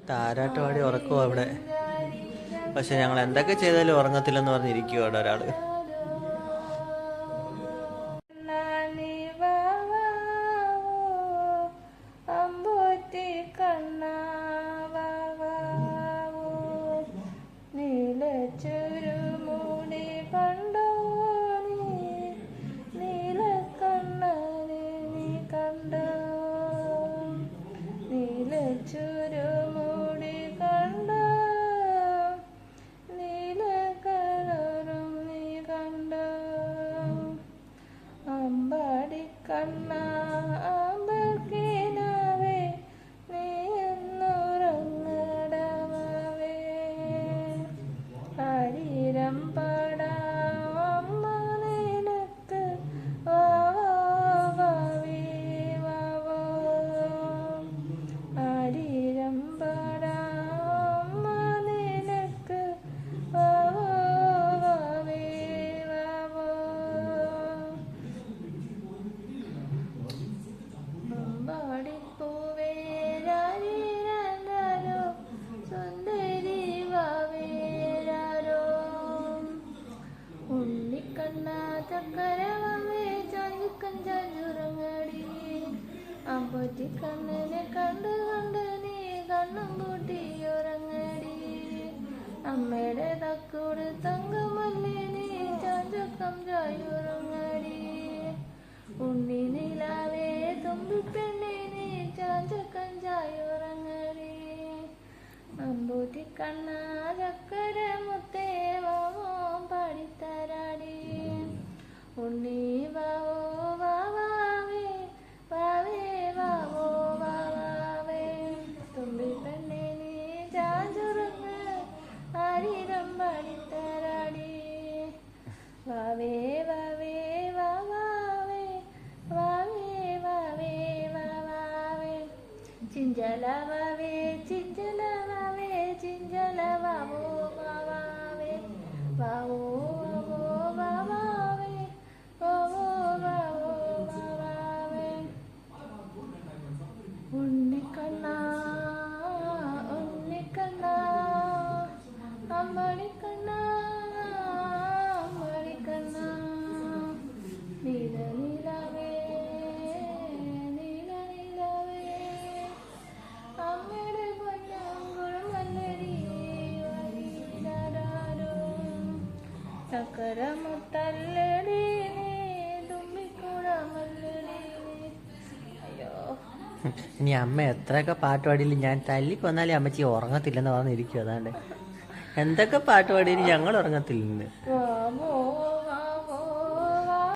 താരാട്ടുപാടി ഉറക്കുമോ അവിടെ? പക്ഷെ ഞങ്ങൾ എന്തൊക്കെ ചെയ്താലും ഉറങ്ങത്തില്ലെന്ന് പറഞ്ഞിരിക്കുവോ അവിടെ ഒരാള്. കണ്ണിനെ കണ്ട് കണ്ട് നീ കണ്ണും കൂട്ടി ഉറങ്ങടി. അമ്മയുടെ തക്കൂട് തങ്കമല്ലേ നീ ചാഞ്ചക്കം ചായുറങ്ങടി. ഉണ്ണി നിലാവേ തുമ്പിപ്പെണ്ണെ നീ ചാഞ്ചക്കം ചായുറങ്ങടി. അമ്പൂറ്റി കണ്ണാ ചക്കര മുത്തേ വാവോ പാടിത്തരാടി. ഉണ്ണി വാവോ വാവാവേ വാവേ വാവോ വാവാവേ തുമ്പിപ്പെണ്ണെ നീ ചാഞ്ചുറങ്ങ് ആരിരം പാടിത്തരാടി. വാവേ വാവേ വാവാവേ വാവേ വാവേ വാവാവേ ചിഞ്ചല വാവേ ചിഞ്ചല വാവേ ചിഞ്ചല വാവോ വാവാവേ വാവോ വാവോ വാവാവേ വാവോ വാവോ വാവാവേ. ഉണ്ണിക്കണ്ണാ ഉണ്ണിക്കണ്ണാ അമ്മണിക്കണ്ണാ അമ്മണിക്കണ്ണാ നീല നീലവേ നീല നീലവേ അമ്മയുടെ പൊന്നങ്കുളം വല്ലടി വരിരാരോ ചക്കരമുത്തല്ലടി നീ തുമ്പിക്കൂടമല്ലടി. അയ്യോ ഇനി അമ്മ എത്രയൊക്കെ പാട്ട് പാടിയില്ല ഞാൻ തല്ലിക്കൊന്നാലും അമ്മച്ചി ഉറങ്ങത്തില്ലെന്ന് പറഞ്ഞിരിക്കും. അതാണ്ട് എന്തൊക്കെ പാട്ട് പാടിയാലും ഞങ്ങൾ ഉറങ്ങത്തില്ലെന്ന്. വാവോ